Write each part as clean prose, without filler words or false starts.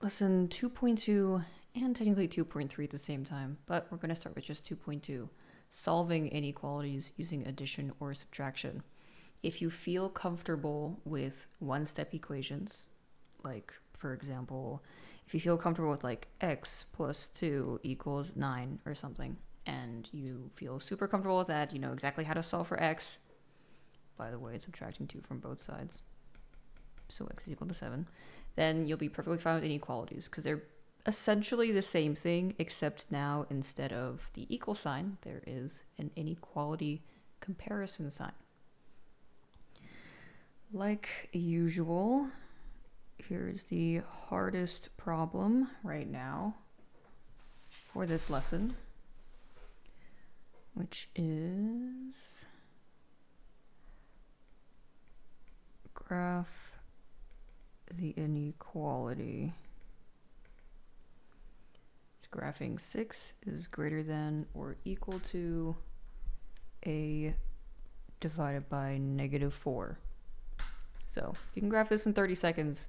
lesson 2.2 and technically 2.3 at the same time, but we're going to start with just 2.2, solving inequalities using addition or subtraction. If you feel comfortable with one-step equations, like, for example, if you feel comfortable with like x plus 2 equals 9 or something, and you feel super comfortable with that, you know exactly how to solve for x. By the way, subtracting 2 from both sides, so x is equal to 7. Then you'll be perfectly fine with inequalities because they're essentially the same thing, except now instead of the equal sign, there is an inequality comparison sign. Like usual, here's the hardest problem right now for this lesson, which is graph the inequality. It's graphing 6 is greater than or equal to a divided by -4. So if you can graph this in 30 seconds,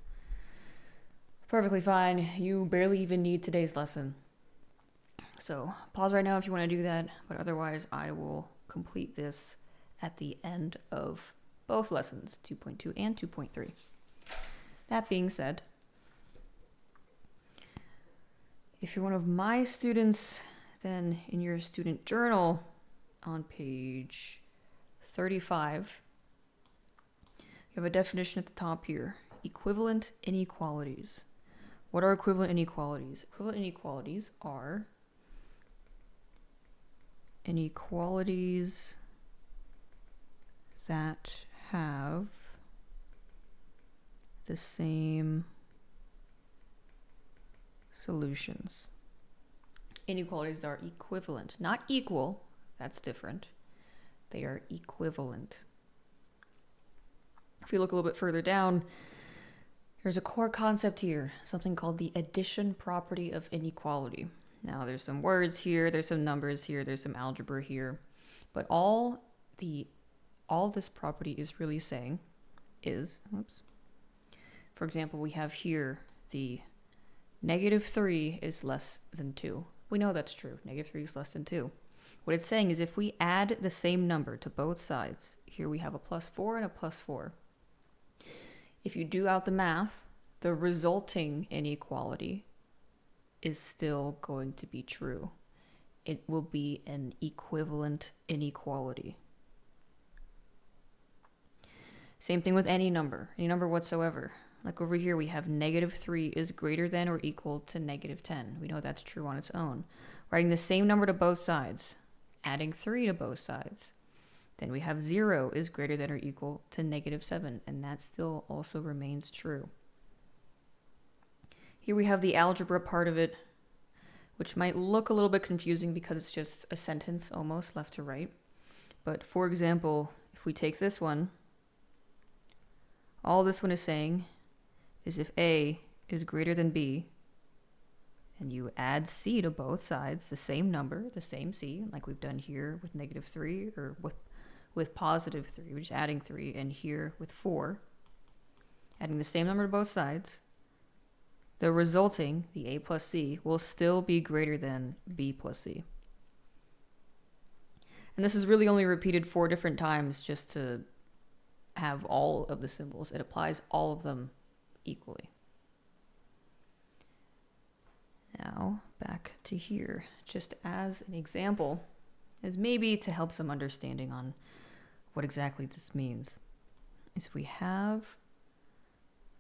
perfectly fine. You barely even need today's lesson. So pause right now if you want to do that, but otherwise I will complete this at the end of both lessons, 2.2 and 2.3. That being said, if you're one of my students, then in your student journal on page 35, you have a definition at the top here, equivalent inequalities. What are equivalent inequalities? Equivalent inequalities are inequalities that have the same solutions. Inequalities are equivalent, not equal, that's different. They are equivalent. If we look a little bit further down, there's a core concept here, something called the addition property of inequality. Now there's some words here, there's some numbers here, there's some algebra here, but all this property is really saying is, for example, we have here the -3 is less than 2. We know that's true. -3 is less than 2. What it's saying is if we add the same number to both sides, here we have a +4 and a +4. If you do out the math, the resulting inequality is still going to be true. It will be an equivalent inequality. Same thing with any number whatsoever. Like over here, we have -3 is greater than or equal to -10. We know that's true on its own. Writing the same number to both sides, adding 3 to both sides. Then we have 0 is greater than or equal to -7, and that still also remains true. Here we have the algebra part of it, which might look a little bit confusing because it's just a sentence almost left to right. But for example, if we take this one, all this one is saying is if A is greater than B, and you add C to both sides, the same number, the same C, like we've done here with -3 or with +3, we're just adding 3, and here with 4, adding the same number to both sides, the resulting, the A plus C, will still be greater than B plus C. And this is really only repeated 4 different times just to have all of the symbols. It applies all of them equally. Now, back to here, just as an example, is maybe to help some understanding on what exactly this means. Is if we have,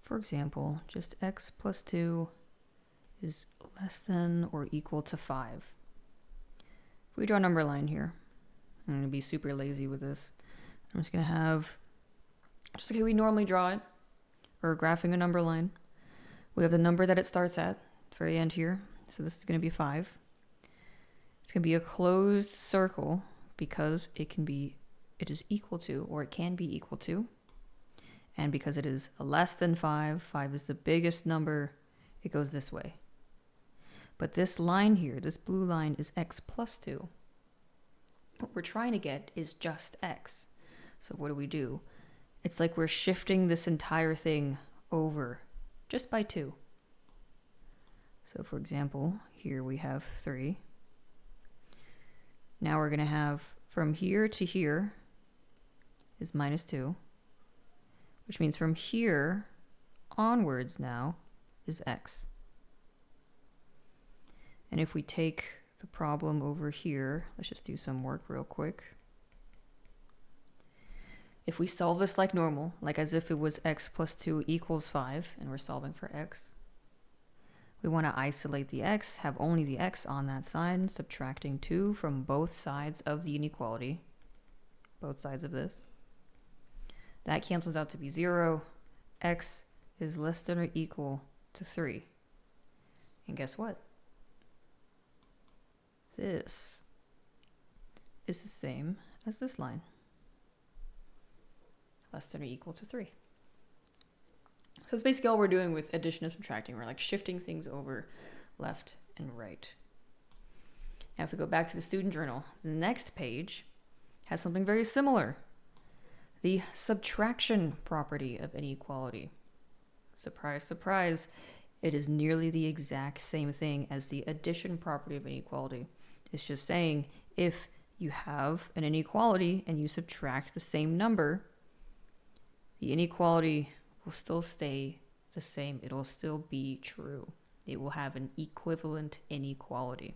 for example, just x plus 2 is less than or equal to 5. If we draw a number line here, I'm going to be super lazy with this. I'm just going to have, just like we normally draw it, or graphing a number line. We have the number that it starts at the very end here. So this is going to be 5. It's going to be a closed circle because it is equal to, or it can be equal to. And because it is less than 5, 5 is the biggest number, it goes this way. But this line here, this blue line, is x plus 2. What we're trying to get is just x. So what do? It's like we're shifting this entire thing over just by 2. So for example, here we have 3. Now we're going to have from here to here is minus 2, which means from here onwards now is x. And if we take the problem over here, let's just do some work real quick. If we solve this like normal, like as if it was x plus 2 equals 5, and we're solving for x, we want to isolate the x, have only the x on that side, subtracting 2 from both sides of the inequality, both sides of this. That cancels out to be 0. X is less than or equal to 3. And guess what? This is the same as this line. Less than or equal to 3. So it's basically all we're doing with addition and subtracting. We're like shifting things over left and right. Now if we go back to the student journal, the next page has something very similar. The subtraction property of inequality. Surprise, surprise, it is nearly the exact same thing as the addition property of inequality. It's just saying if you have an inequality and you subtract the same number, the inequality will still stay the same. It will still be true. It will have an equivalent inequality.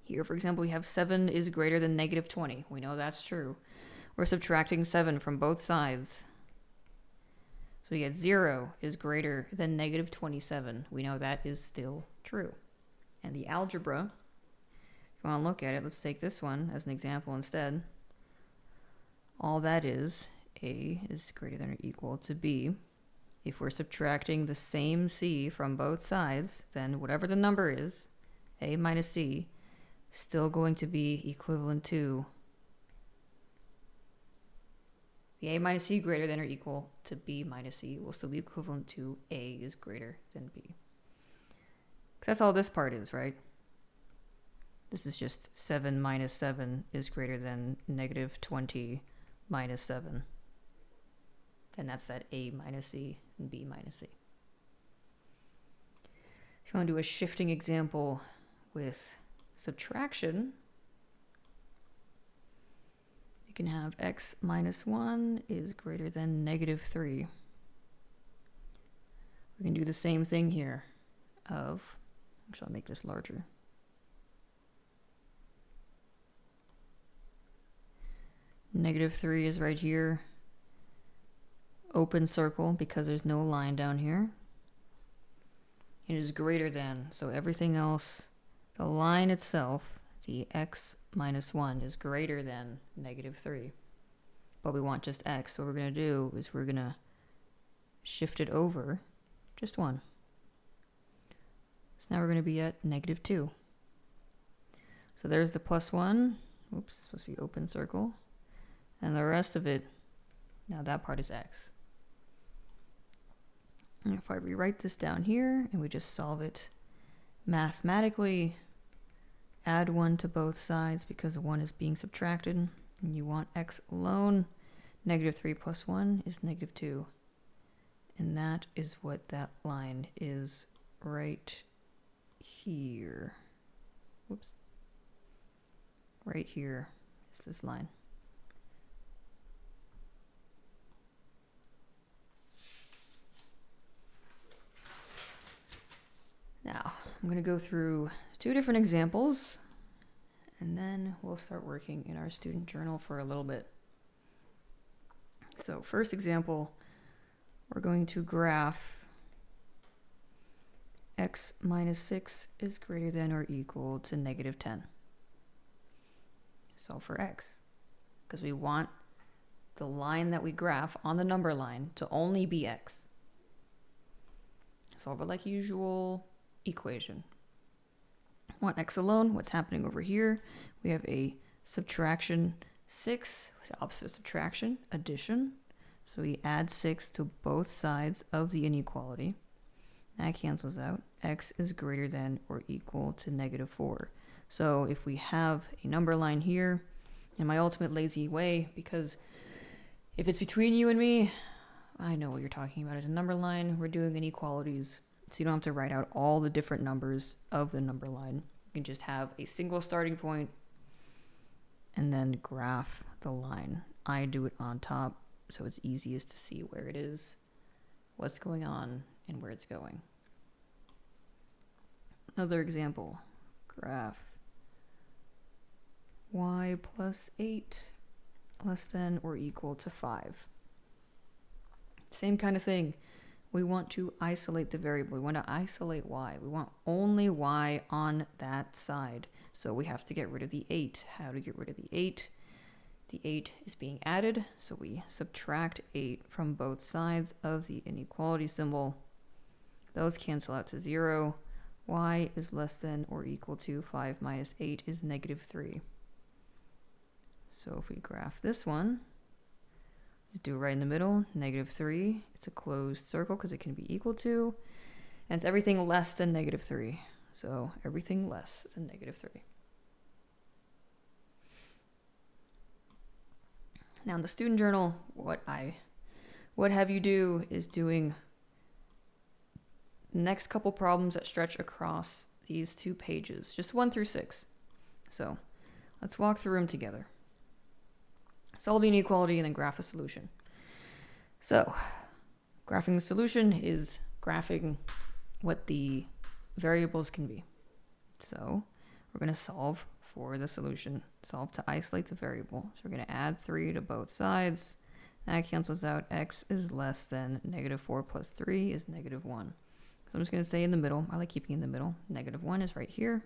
Here, for example, we have 7 is greater than negative 20. We know that's true. We're subtracting 7 from both sides. So we get 0 is greater than negative 27. We know that is still true. And the algebra, if you want to look at it, let's take this one as an example instead. All that is, A is greater than or equal to B. If we're subtracting the same C from both sides, then whatever the number is, A minus C, still going to be equivalent to the A minus C greater than or equal to B minus C will still be equivalent to A is greater than B. Because that's all this part is, right? This is just 7 minus 7 is greater than negative 20 minus 7. And that's that A minus C and B minus C. If you want to do a shifting example with subtraction, you can have x minus 1 is greater than negative 3. We can do the same thing here of, actually I'll make this larger. Negative 3 is right here. Open circle because there's no line down here. It is greater than, so everything else, the line itself, the x minus 1 is greater than negative 3. But we want just x, so what we're going to do is we're going to shift it over just 1. So now we're going to be at negative 2. So there's the plus 1. Oops, it's supposed to be open circle. And the rest of it, now that part is x. And if I rewrite this down here and we just solve it mathematically, add 1 to both sides because 1 is being subtracted, and you want x alone. Negative 3 plus 1 is negative 2. And that is what that line is right here. Whoops. Right here is this line. Now, I'm going to go through 2 different examples, and then we'll start working in our student journal for a little bit. So, first example, we're going to graph x minus 6 is greater than or equal to negative 10. Solve for x, because we want the line that we graph on the number line to only be x. Solve it like usual. Equation. Want x alone, what's happening over here? We have a subtraction 6, opposite of subtraction, addition. So we add 6 to both sides of the inequality. That cancels out. X is greater than or equal to negative 4. So if we have a number line here, in my ultimate lazy way, because if it's between you and me, I know what you're talking about. As a number line, we're doing inequalities So you don't have to write out all the different numbers of the number line. You can just have a single starting point and then graph the line. I do it on top so it's easiest to see where it is, what's going on, and where it's going. Another example, graph y plus 8 less than or equal to 5. Same kind of thing. We want to isolate the variable. We want to isolate y. We want only y on that side. So we have to get rid of the 8. How to get rid of the 8? The 8 is being added, so we subtract 8 from both sides of the inequality symbol. Those cancel out to 0. Y is less than or equal to 5 minus 8 is negative 3. So if we graph this one, just do it right in the middle, negative 3. It's a closed circle because it can be equal to, and it's everything less than negative 3. So everything less than negative 3. Now in the student journal, what have you do is doing the next couple problems that stretch across these 2 pages, just 1 through 6. So let's walk through them together. Solve the inequality and then graph a solution. So graphing the solution is graphing what the variables can be. So we're going to solve for the solution, solve to isolate the variable. So we're going to add 3 to both sides. That cancels out. X is less than negative 4 plus 3 is negative 1. So I'm just going to say in the middle. I like keeping in the middle. Negative 1 is right here.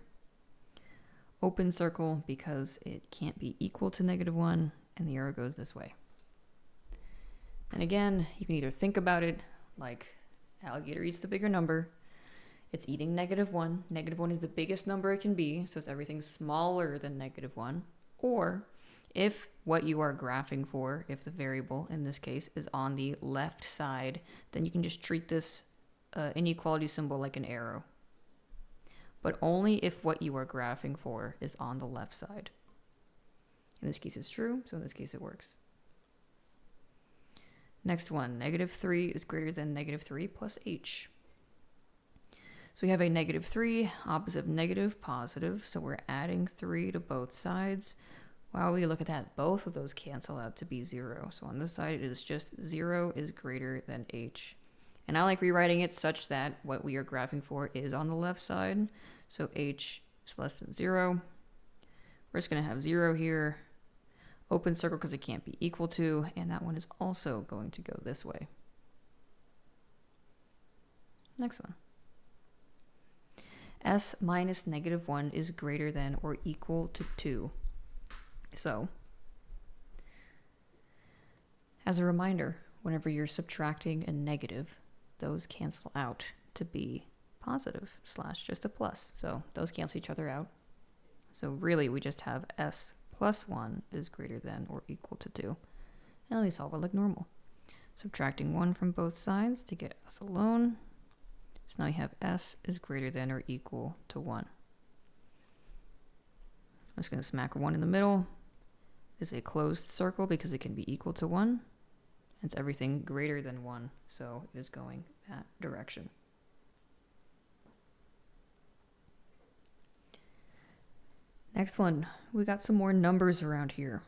Open circle because it can't be equal to negative 1, and the arrow goes this way. And again, you can either think about it like alligator eats the bigger number. It's eating negative 1. Negative 1 is the biggest number it can be, so it's everything smaller than negative 1. Or if what you are graphing for, if the variable in this case is on the left side, then you can just treat this inequality symbol like an arrow. But only if what you are graphing for is on the left side. In this case, it's true, so in this case, it works. Next one, negative 3 is greater than negative 3 plus h. So we have a negative 3, opposite of negative, positive, so we're adding 3 to both sides. Wow, we look at that, both of those cancel out to be 0. So on this side, it is just 0 is greater than h. And I like rewriting it such that what we are graphing for is on the left side. So h is less than 0. We're just going to have 0 here. Open circle because it can't be equal to, and that one is also going to go this way. Next one. S minus negative 1 is greater than or equal to 2. So, as a reminder, whenever you're subtracting a negative, those cancel out to be positive / just a plus. So those cancel each other out. So really we just have s plus 1 is greater than or equal to 2. And then we solve it like normal. Subtracting 1 from both sides to get s alone. So now you have s is greater than or equal to 1. I'm just going to smack 1 in the middle. It's a closed circle because it can be equal to 1. It's everything greater than 1, so it is going that direction. Next one, we got some more numbers around here.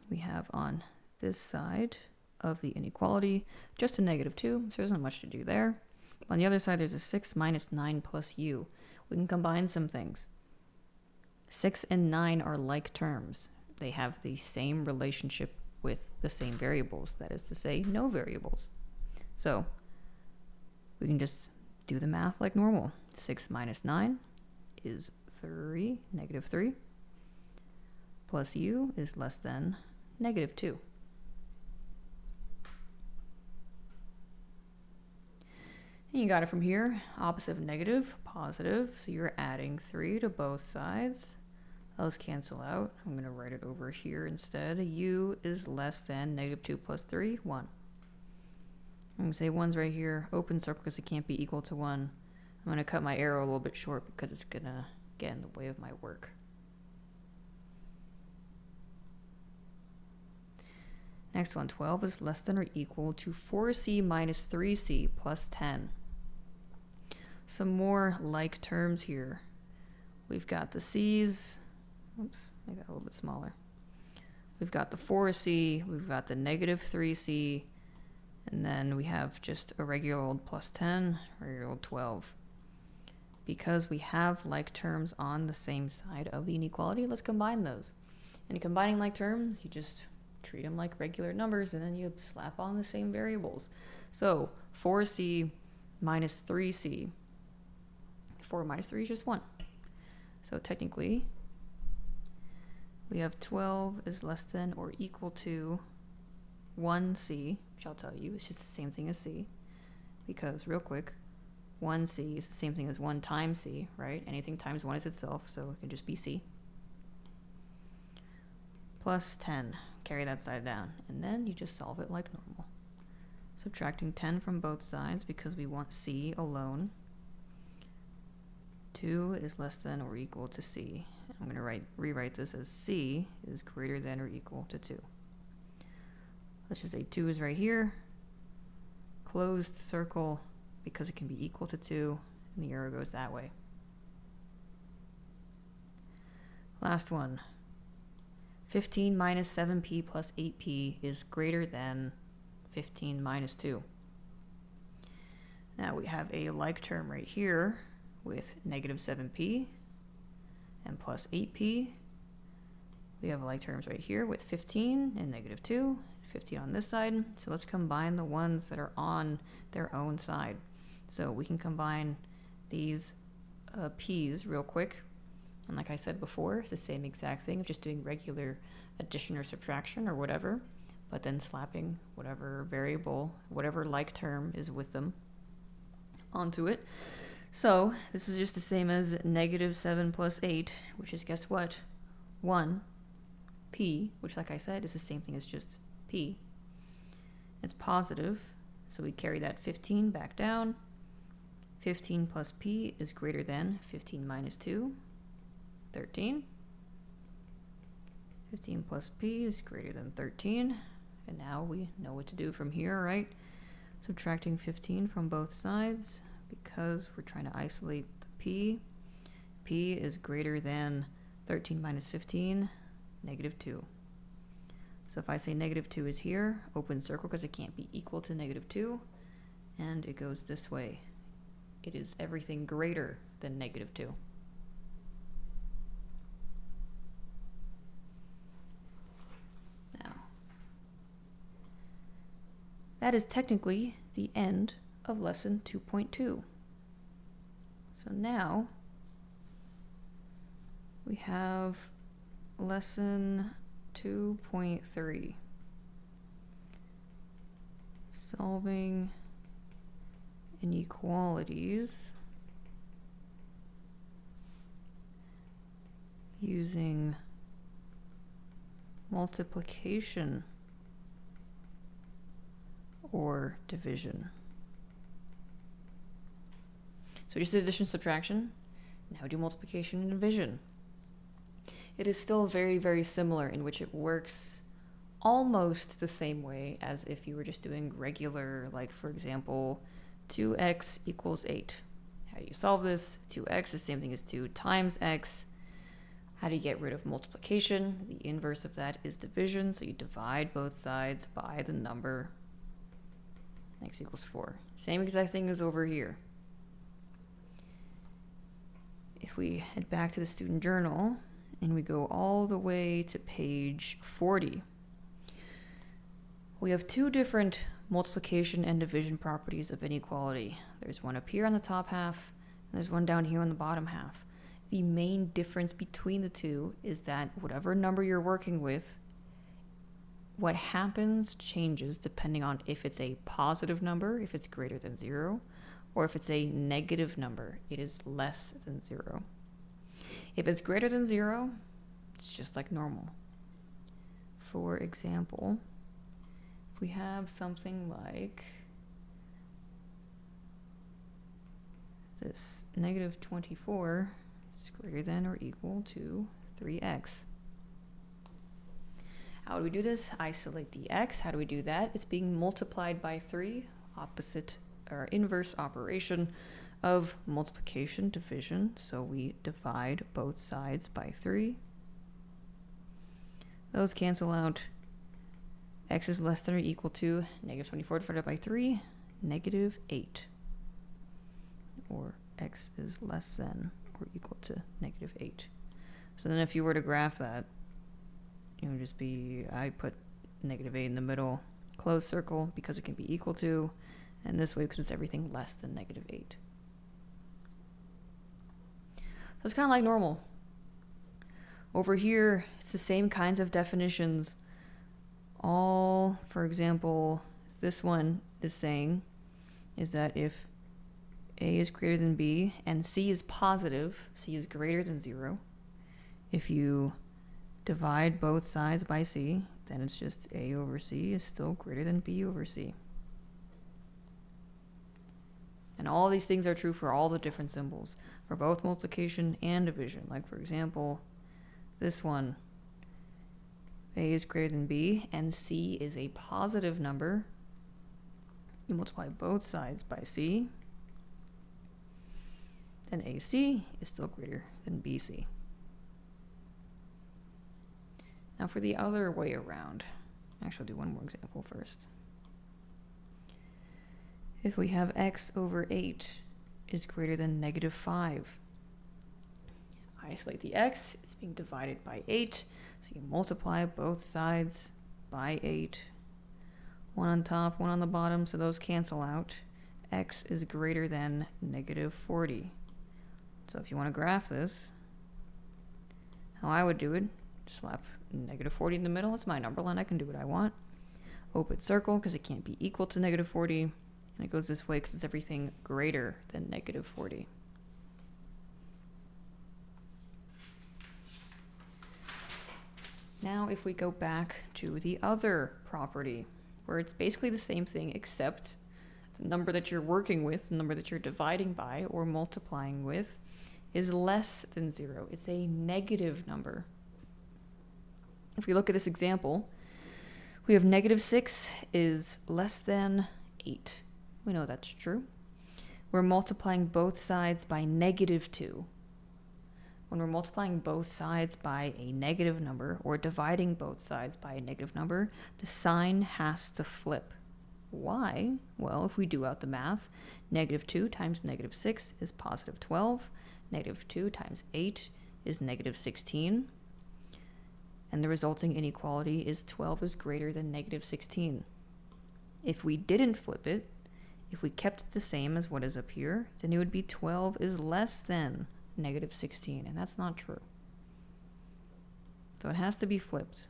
We have on this side of the inequality just a negative 2, so there's not much to do there. On the other side, there's a 6 minus 9 plus u. We can combine some things. 6 and 9 are like terms. They have the same relationship with the same variables, that is to say, no variables. So we can just do the math like normal. 6 minus 9 is 3, negative 3, plus u is less than negative 2. And you got it from here, opposite of negative, positive, so you're adding 3 to both sides. Those cancel out. I'm going to write it over here instead. U is less than negative 2 plus 3, 1. I'm going to say 1's right here, open circle because it can't be equal to 1. I'm going to cut my arrow a little bit short because it's going to get in the way of my work. Next one, 12 is less than or equal to 4c minus 3c plus 10. some more like terms here. We've got the c's. Oops, I got a little bit smaller. We've got the 4c, we've got the negative 3c, and then we have just a regular old plus 10, regular old 12. Because we have like terms on the same side of the inequality, let's combine those. And combining like terms, you just treat them like regular numbers, and then you slap on the same variables. So 4c minus 3c. 4 minus 3 is just 1. So technically, we have 12 is less than or equal to 1c, which I'll tell you is just the same thing as c. Because, real quick, 1c is the same thing as 1 times c, right? Anything times 1 is itself, so it can just be c. Plus 10. Carry that side down. And then you just solve it like normal. Subtracting 10 from both sides because we want c alone. 2 is less than or equal to c. I'm going to rewrite this as c is greater than or equal to 2. Let's just say 2 is right here. Closed circle because it can be equal to 2, and the arrow goes that way. Last one. 15 minus 7p plus 8p is greater than 15 minus 2. Now we have a like term right here with negative 7p and plus 8p. We have like terms right here with 15 and negative 2, 15 on this side. So let's combine the ones that are on their own side. So we can combine these p's real quick. And like I said before, it's the same exact thing of just doing regular addition or subtraction or whatever, but then slapping whatever variable, whatever like term is with them onto it. So this is just the same as negative 7 plus 8, which is, guess what? 1. P, which like I said is the same thing as just P. It's positive, so we carry that 15 back down. 15 plus P is greater than 15 minus 2, 13. 15 plus P is greater than 13. And now we know what to do from here, right? Subtracting 15 from both sides because we're trying to isolate the P. P is greater than 13 minus 15, negative 2. So if I say negative 2 is here, open circle because it can't be equal to negative 2, and it goes this way. It is everything greater than negative 2. Now, that is technically the end of lesson 2.2. So now we have lesson 2.3. Solving inequalities using multiplication or division. So just addition, subtraction. Now do multiplication and division. It is still very, very similar in which it works almost the same way as if you were just doing regular, like for example, 2x equals 8. How do you solve this? 2x is the same thing as 2 times x. How do you get rid of multiplication? The inverse of that is division, so you divide both sides by the number. X equals 4. Same exact thing as over here. If we head back to the student journal and we go all the way to page 40, we have two different multiplication and division properties of inequality. There's one up here on the top half, and there's one down here on the bottom half. The main difference between the two is that whatever number you're working with, what happens changes depending on if it's a positive number, if it's greater than 0, or if it's a negative number, it is less than 0. If it's greater than 0, it's just like normal. For example, if we have something like this, negative 24 is greater than or equal to 3x. How do we do this? Isolate the x. How do we do that? It's being multiplied by 3, opposite inverse operation of multiplication, division. So we divide both sides by 3. Those cancel out. X is less than or equal to negative 24 divided by 3, negative 8. Or x is less than or equal to negative 8. So then if you were to graph that, it would just be, I put negative 8 in the middle, close circle because it can be equal to, and this way because it's everything less than negative 8. So it's kind of like normal. Over here, it's the same kinds of definitions. All, for example, this one is saying is that if A is greater than B and C is positive, C is greater than 0, if you divide both sides by C, then it's just A over C is still greater than B over C. And all these things are true for all the different symbols, for both multiplication and division. Like, for example, this one, A is greater than B, and C is a positive number. You multiply both sides by C, then AC is still greater than BC. Now for the other way around, actually I'll do one more example first. If we have x over 8 is greater than negative 5, isolate the x, it's being divided by 8, so you multiply both sides by 8. One on top, one on the bottom, so those cancel out. X is greater than negative 40. So if you want to graph this, how I would do it, slap negative 40 in the middle. It's my number line. I can do what I want. Open circle because it can't be equal to negative 40. And it goes this way because it's everything greater than negative 40. Now if we go back to the other property, where it's basically the same thing except the number that you're working with, the number that you're dividing by or multiplying with, is less than 0. It's a negative number. If we look at this example, we have negative 6 is less than 8. We know that's true. We're multiplying both sides by negative 2. When we're multiplying both sides by a negative number or dividing both sides by a negative number, the sign has to flip. Why? Well, if we do out the math, negative 2 times negative 6 is positive 12. Negative 2 times 8 is negative 16. And the resulting inequality is 12 is greater than negative 16. If we didn't flip it, if we kept it the same as what is up here, then it would be 12 is less than negative 16, and that's not true. So it has to be flipped.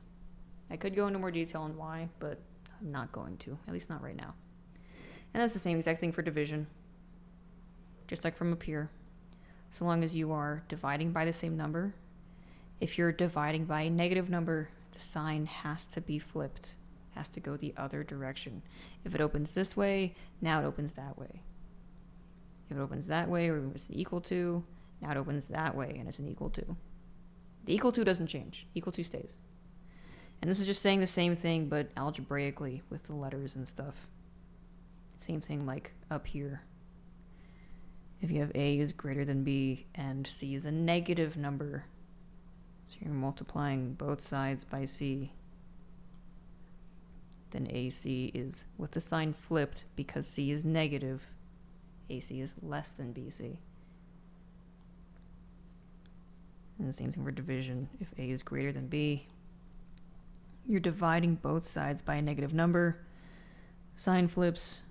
I could go into more detail on why, but I'm not going to, at least not right now. And that's the same exact thing for division, just like from up here. So long as you are dividing by the same number, if you're dividing by a negative number, the sign has to be flipped, has to go the other direction. If it opens this way, now it opens that way. If it opens that way, or it's an equal to, now it opens that way and it's an equal to. The equal to doesn't change. Equal to stays. And this is just saying the same thing, but algebraically with the letters and stuff. Same thing like up here. If you have A is greater than B and C is a negative number, so you're multiplying both sides by C, then AC is with the sign flipped because C is negative. AC is less than BC. And the same thing for division. If A is greater than B, you're dividing both sides by a negative number. Sign flips.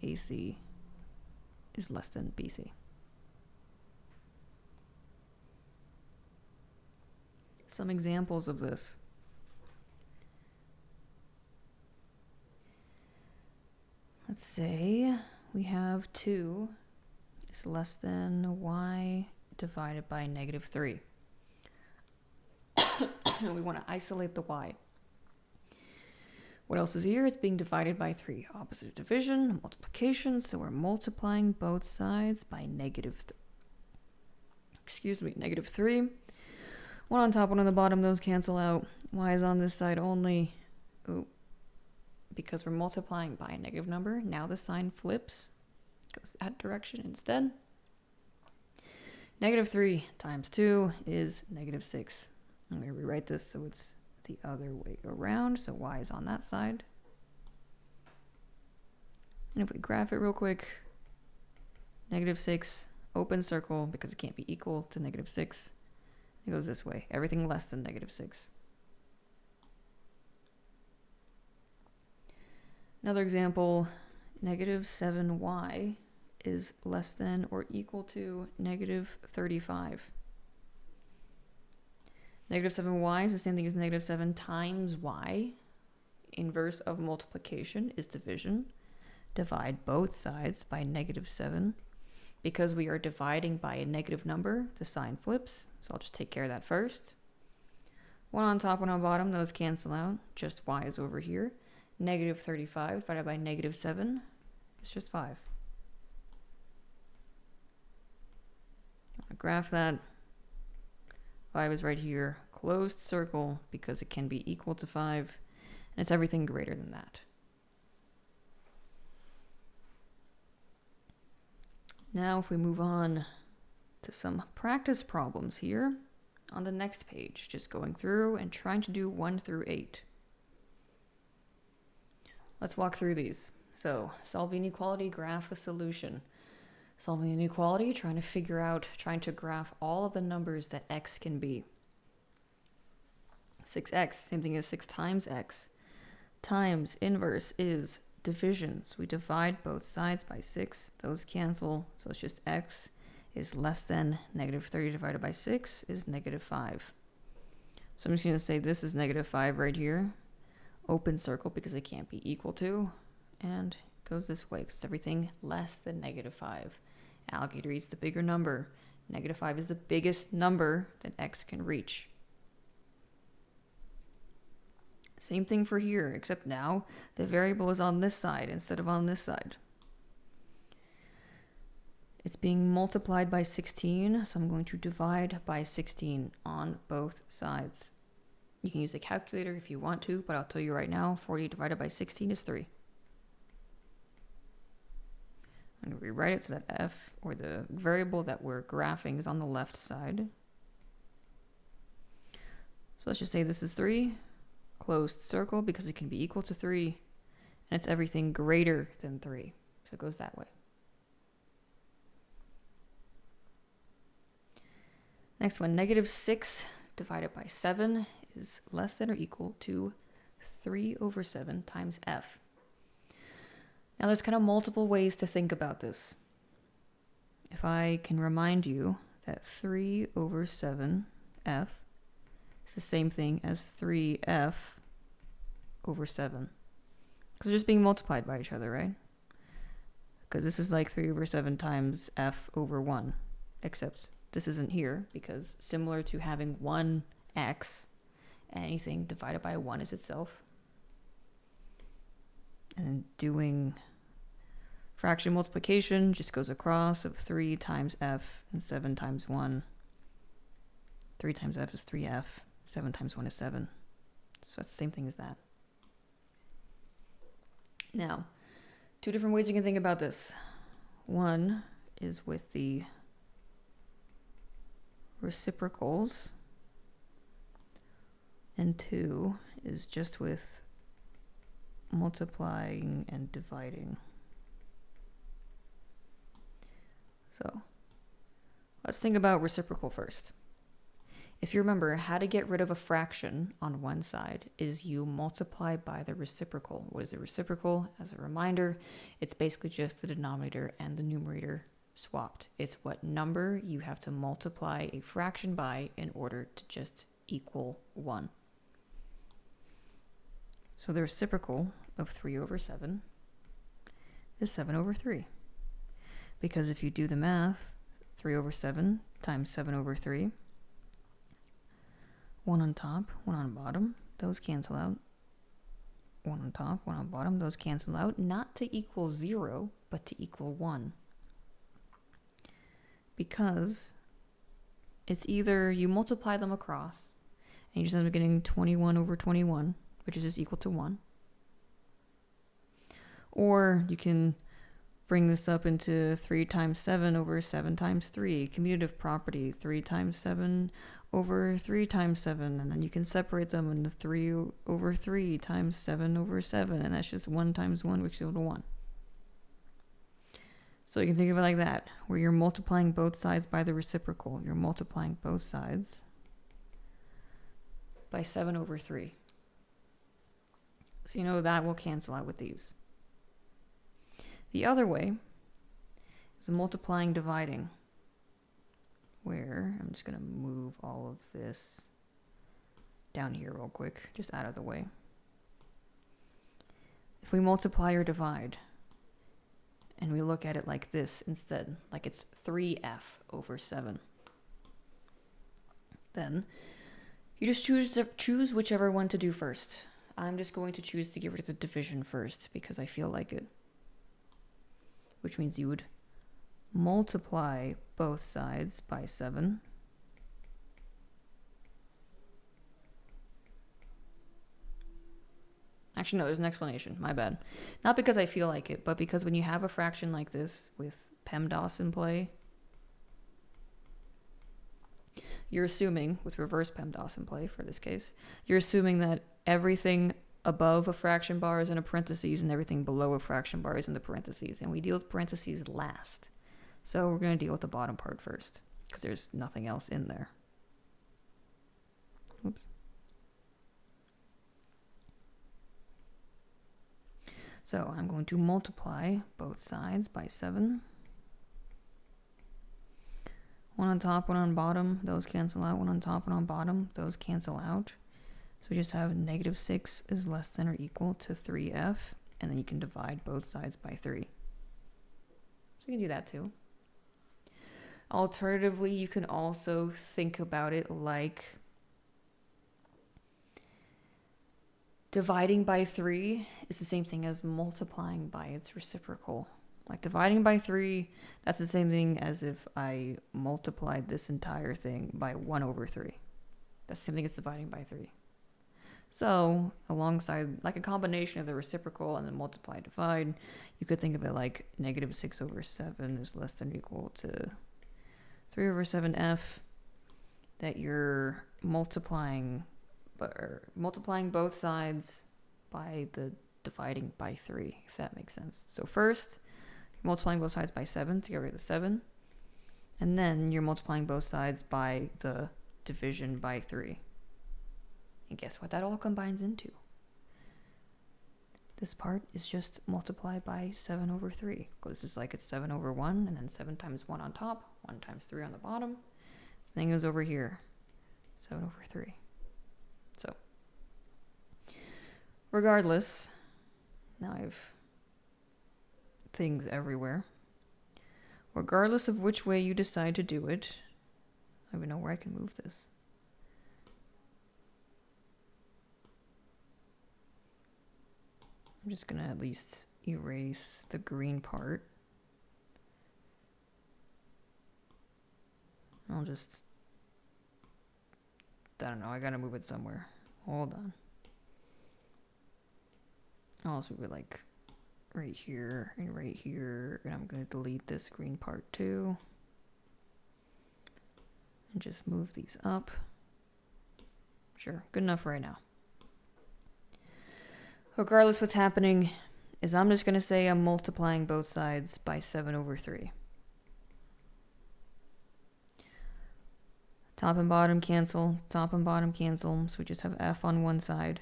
AC is less than BC. Some examples of this. Let's say we have 2 is less than y divided by negative 3. We want to isolate the y. What else is here? It's being divided by 3. Opposite of division, multiplication, so we're multiplying both sides by negative 3. One on top, one on the bottom, those cancel out. Y is on this side only. Ooh. Because we're multiplying by a negative number, now the sign flips. Goes that direction instead. Negative 3 times 2 is negative 6. I'm going to rewrite this so it's the other way around. So y is on that side. And if we graph it real quick, negative 6, open circle, because it can't be equal to negative 6. It goes this way. Everything less than negative 6. Another example, negative 7y is less than or equal to negative 35. Negative 7y is the same thing as negative 7 times y. Inverse of multiplication is division. Divide both sides by negative 7. Because we are dividing by a negative number, the sign flips. So I'll just take care of that first. 1 on top, 1 on bottom, those cancel out. Just y is over here. Negative 35 divided by negative 7 is just 5. I'll graph that. 5 is right here. Closed circle because it can be equal to 5. And it's everything greater than that. Now if we move on to some practice problems here on the next page, just going through and trying to do 1 through 8. Let's walk through these. So solve inequality, graph the solution. Solving inequality, trying to graph all of the numbers that x can be. 6x, same thing as 6 times x. Times inverse is divisions. We divide both sides by 6. Those cancel, so it's just x is less than negative 30 divided by 6 is negative 5. So I'm just going to say this is negative 5 right here. Open circle because it can't be equal to. And it goes this way because it's everything less than negative 5. Alligator eats the bigger number. Negative 5 is the biggest number that x can reach. Same thing for here, except now the variable is on this side instead of on this side. It's being multiplied by 16, so I'm going to divide by 16 on both sides. You can use a calculator if you want to, but I'll tell you right now, 40 divided by 16 is 3. I'm going to rewrite it so that f, or the variable that we're graphing, is on the left side. So let's just say this is 3. Closed circle because it can be equal to 3, and it's everything greater than 3. So it goes that way. Next one, negative 6 divided by 7 is less than or equal to 3 over 7 times f. Now there's kind of multiple ways to think about this. If I can remind you that 3 over 7f it's the same thing as 3f over 7. Because they're just being multiplied by each other, right? Because this is like 3 over 7 times f over 1. Except this isn't here because similar to having 1x, anything divided by 1 is itself. And then doing fraction multiplication just goes across of 3 times f and 7 times 1. 3 times f is 3f. 7 times 1 is 7. So that's the same thing as that. Now, 2 different ways you can think about this. One is with the reciprocals, and 2 is just with multiplying and dividing. So, let's think about reciprocal first. If you remember, how to get rid of a fraction on one side is you multiply by the reciprocal. What is a reciprocal? As a reminder, it's basically just the denominator and the numerator swapped. It's what number you have to multiply a fraction by in order to just equal 1. So the reciprocal of 3 over 7 is 7 over 3. Because if you do the math, 3 over 7 times 7 over 3, 1 on top, 1 on bottom, those cancel out. 1 on top, 1 on bottom, those cancel out. Not to equal 0, but to equal 1. Because it's either you multiply them across, and you just end up getting 21 over 21, which is just equal to 1. Or you can bring this up into 3 times 7 over 7 times 3. Commutative property, 3 times 7 over 3 times 7. And then you can separate them into 3 over 3 times 7 over 7. And that's just 1 times 1, which is equal to 1. So you can think of it like that, where you're multiplying both sides by the reciprocal. You're multiplying both sides by 7 over 3. So you know that will cancel out with these. The other way is multiplying dividing, where I'm just going to move all of this down here real quick, just out of the way. If we multiply or divide, and we look at it like this instead, like it's 3f over 7, then you just choose whichever one to do first. I'm just going to choose to get rid of the division first because I feel like it. Which means you would multiply both sides by 7. Actually, no, there's an explanation. My bad. Not because I feel like it, but because when you have a fraction like this with PEMDAS in play, you're assuming, with reverse PEMDAS in play for this case, you're assuming that everything above a fraction bar is in a parentheses and everything below a fraction bar is in the parentheses. And we deal with parentheses last. So we're going to deal with the bottom part first because there's nothing else in there. Oops. So I'm going to multiply both sides by 7. One on top, one on bottom, those cancel out. One on top, one on bottom, those cancel out. So we just have negative 6 is less than or equal to 3f, and then you can divide both sides by 3. So you can do that too. Alternatively, you can also think about it like dividing by 3 is the same thing as multiplying by its reciprocal. Like dividing by 3, that's the same thing as if I multiplied this entire thing by 1 over 3. That's the same thing as dividing by 3. So alongside, like a combination of the reciprocal and then multiply, divide, you could think of it like negative 6 over 7 is less than or equal to 3 over 7f, that you're multiplying both sides by the dividing by 3, if that makes sense. So first, you're multiplying both sides by 7 to get rid of the 7, and then you're multiplying both sides by the division by 3. And guess what that all combines into? This part is just multiply by 7 over 3. Because it's like it's 7 over 1, and then 7 times 1 on top, 1 times 3 on the bottom. This thing is over here, 7 over 3. So, regardless, now I've things everywhere. Regardless of which way you decide to do it, I don't even know where I can move this. I'm just going to at least erase the green part. I'll just, I don't know, I got to move it somewhere. Hold on. I'll just move it like right here and right here. And I'm going to delete this green part too. And just move these up. Sure, good enough right now. Regardless, what's happening is I'm just going to say I'm multiplying both sides by 7 over 3. Top and bottom cancel, top and bottom cancel, so we just have f on one side.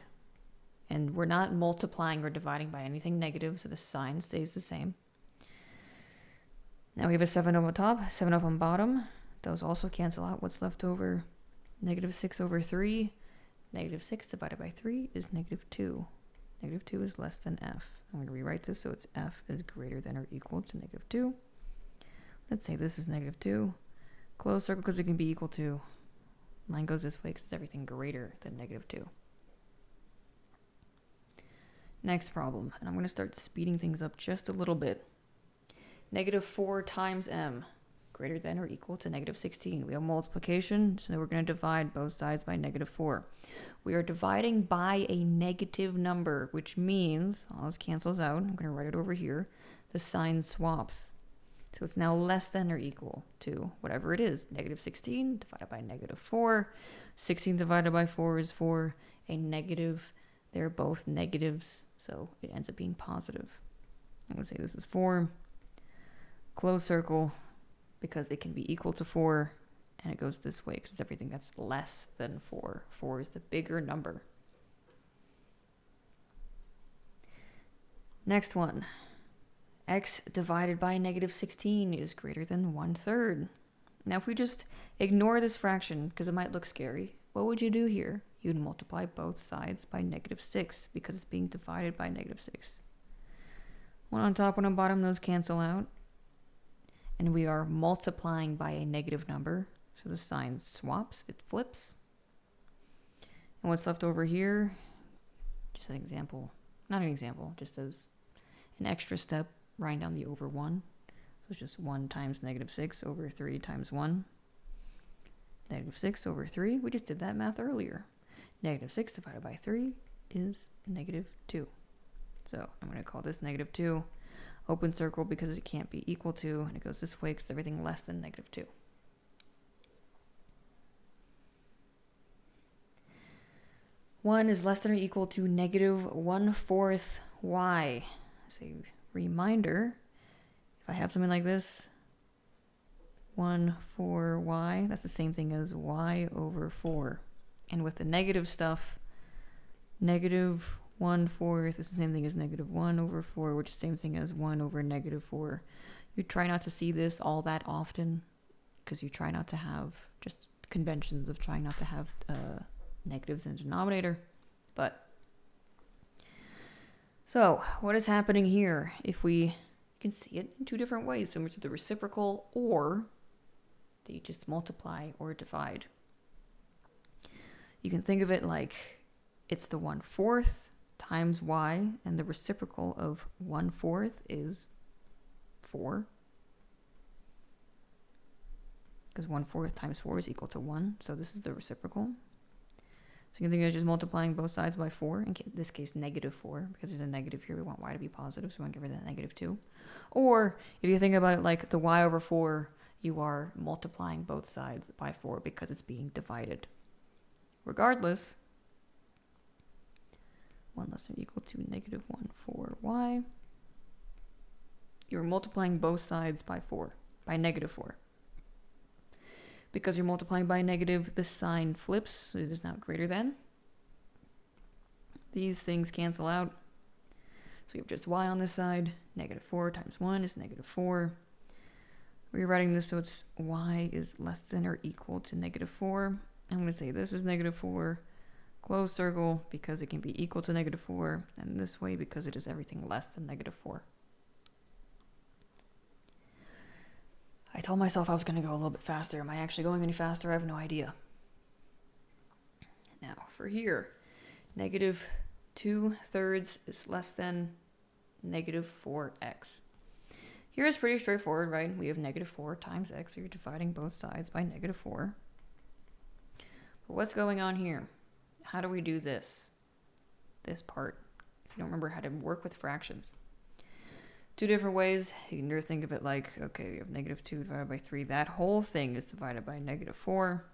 And we're not multiplying or dividing by anything negative, so the sign stays the same. Now we have a 7 up on top, 7 up on bottom. Those also cancel out. What's left over? Negative 6 over 3. Negative 6 divided by 3 is negative 2. Negative 2 is less than f. I'm going to rewrite this so it's f is greater than or equal to negative 2. Let's say this is negative 2. Close circle because it can be equal to. Line goes this way because it's everything greater than negative 2. Next problem, and I'm going to start speeding things up just a little bit. Negative 4 times m, greater than or equal to negative 16. We have multiplication, so we're going to divide both sides by negative 4. We are dividing by a negative number, which means, all this cancels out, I'm going to write it over here, the sign swaps. So it's now less than or equal to whatever it is. Negative 16 divided by negative 4. 16 divided by 4 is 4. A negative, they're both negatives, so it ends up being positive. I'm going to say this is 4. Close circle, because it can be equal to 4, and it goes this way because it's everything that's less than 4. 4 is the bigger number. Next one. X divided by negative 16 is greater than 1/3. Now if we just ignore this fraction, because it might look scary, what would you do here? You'd multiply both sides by negative 6, because it's being divided by negative 6. One on top, one on bottom, those cancel out. And we are multiplying by a negative number, so the sign swaps, it flips. And what's left over here, just an example, not an example, just as an extra step, writing down the over 1. So it's just 1 times negative 6 over 3 times 1. Negative 6 over 3, we just did that math earlier. Negative 6 divided by 3 is negative 2. So I'm going to call this negative 2. Open circle, because it can't be equal to, and it goes this way because it's everything less than negative 2. One is less than or equal to negative 1/4 y. As a reminder, if I have something like this, 1/4y, that's the same thing as y over 4. And with the negative stuff, negative 1/4 is the same thing as negative 1 over 4, which is the same thing as 1 over negative 4. You try not to see this all that often, because you try not to have just conventions of trying not to have negatives in the denominator. But so what is happening here? If we can see it in two different ways, similar to the reciprocal, or they just multiply or divide. You can think of it like it's the 1/4 times y, and the reciprocal of 1/4 is 4. Because 1/4 times 4 is equal to 1, so this is the reciprocal. So you can think of it as just multiplying both sides by 4, in this case negative 4, because there's a negative here, we want y to be positive, so we want to get rid of that negative 2. Or if you think about it like the y over 4, you are multiplying both sides by 4 because it's being divided. Regardless, 1 less than or equal to negative 1/4y. You're multiplying both sides by 4, by negative 4. Because you're multiplying by negative, the sign flips, so it is now greater than. These things cancel out. So you have just y on this side. Negative 4 times 1 is negative 4. Rewriting this so it's y is less than or equal to negative 4. I'm going to say this is negative 4. Close circle, because it can be equal to negative 4, and this way because it is everything less than negative 4. I told myself I was going to go a little bit faster. Am I actually going any faster? I have no idea. Now, for here, negative 2/3 is less than negative 4x. Here it's pretty straightforward, right? We have negative 4 times x, so you're dividing both sides by negative 4. But what's going on here? How do we do this? This part, if you don't remember how to work with fractions. Two different ways. You can either think of it like, okay, we have negative 2 divided by 3. That whole thing is divided by negative 4.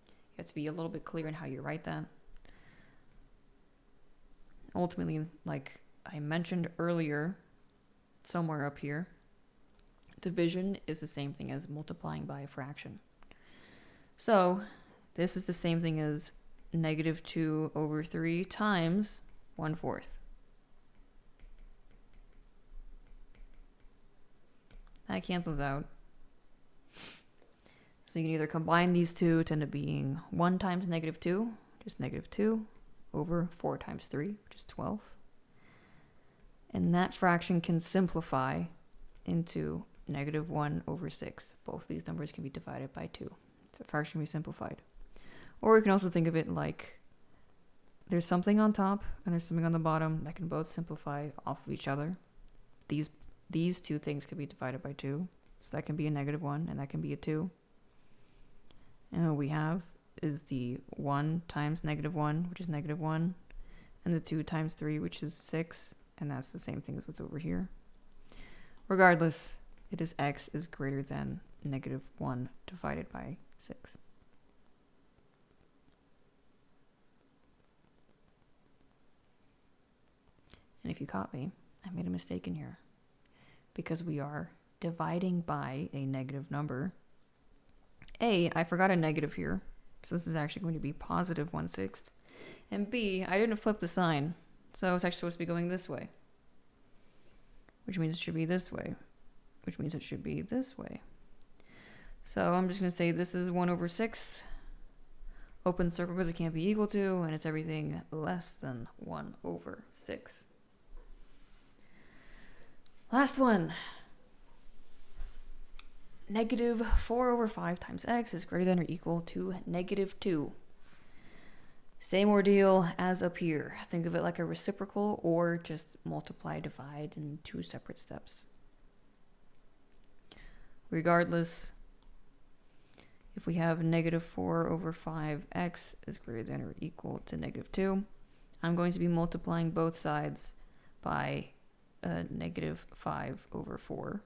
You have to be a little bit clear in how you write that. Ultimately, like I mentioned earlier, somewhere up here, division is the same thing as multiplying by a fraction. So this is the same thing as negative 2 over 3 times 1/4. That cancels out. So you can either combine these two to end up being 1 times negative 2, just negative 2, over 4 times 3, which is 12. And that fraction can simplify into negative 1 over 6. Both these numbers can be divided by 2. So the fraction can be simplified. Or you can also think of it like there's something on top and there's something on the bottom that can both simplify off of each other. These two things can be divided by 2. So that can be a negative 1 and that can be a 2. And what we have is the 1 times negative 1, which is negative 1, and the 2 times 3, which is 6, and that's the same thing as what's over here. Regardless, it is x is greater than negative 1 divided by 6. And if you caught me, I made a mistake in here. Because we are dividing by a negative number. A, I forgot a negative here. So this is actually going to be positive 1/6. And B, I didn't flip the sign. So it's actually supposed to be going this way. Which means it should be this way. Which means it should be this way. So I'm just going to say this is 1/6. Open circle because it can't be equal to, and it's everything less than 1/6. Last one. Negative 4/5 times x is greater than or equal to negative 2. Same ordeal as up here. Think of it like a reciprocal or just multiply, divide in 2 separate steps. Regardless, if we have negative 4/5x is greater than or equal to negative 2, I'm going to be multiplying both sides by negative 5/4.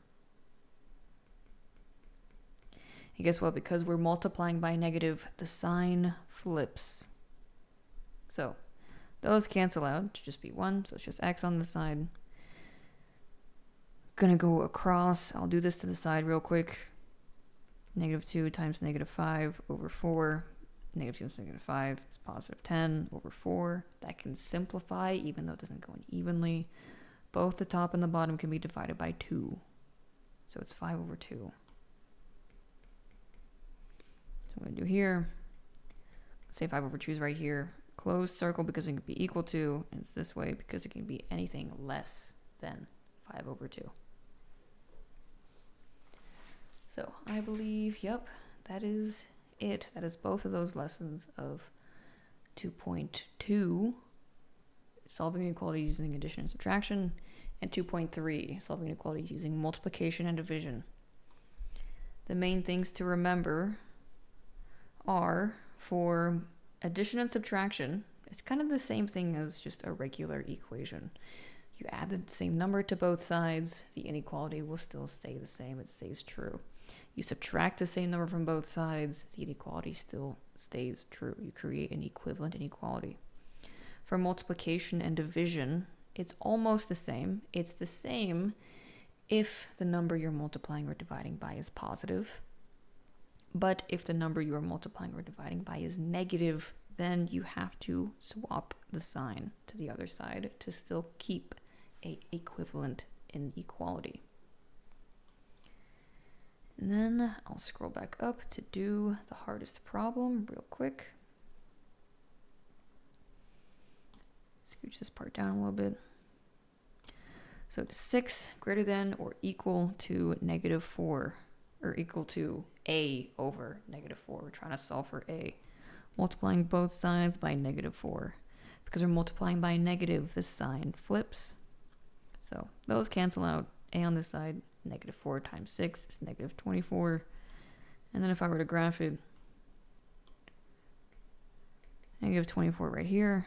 And guess what? Because we're multiplying by negative, the sign flips. So those cancel out to just be 1. So it's just x on the side. Gonna go across. I'll do this to the side real quick. Negative 2 times negative 5/4. Negative 2 times negative 5 is positive 10/4. That can simplify even though it doesn't go in evenly. Both the top and the bottom can be divided by 2. So it's 5/2. So I'm going to do here. Say 5/2 is right here. Closed circle because it can be equal to, and it's this way because it can be anything less than 5/2. So I believe, yep, that is it. That is both of those lessons of 2.2, solving inequalities using addition and subtraction, and 2.3, solving inequalities using multiplication and division. The main things to remember are for addition and subtraction, it's kind of the same thing as just a regular equation. You add the same number to both sides, the inequality will still stay the same, it stays true. You subtract the same number from both sides, the inequality still stays true. You create an equivalent inequality. For multiplication and division, it's almost the same. It's the same if the number you're multiplying or dividing by is positive. But if the number you are multiplying or dividing by is negative, then you have to swap the sign to the other side to still keep an equivalent inequality. And then I'll scroll back up to do the hardest problem real quick. Scooch this part down a little bit. So it's 6 greater than or equal to negative 4, or equal to a over negative 4. We're trying to solve for a. Multiplying both sides by negative 4. Because we're multiplying by negative, the sign flips. So those cancel out. A on this side, negative 4 times 6 is negative 24. And then if I were to graph it, negative 24 right here,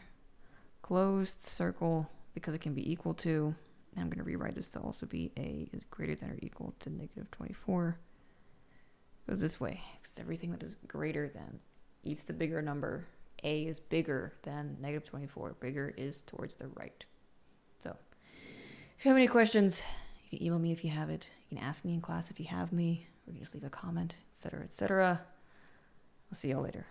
closed circle because it can be equal to, and I'm going to rewrite this to also be a is greater than or equal to negative 24. Goes this way, because everything that is greater than eats the bigger number. A is bigger than negative 24. Bigger is towards the right. So if you have any questions, you can email me if you have it. You can ask me in class if you have me, or you can just leave a comment, etc., etc. I'll see y'all later.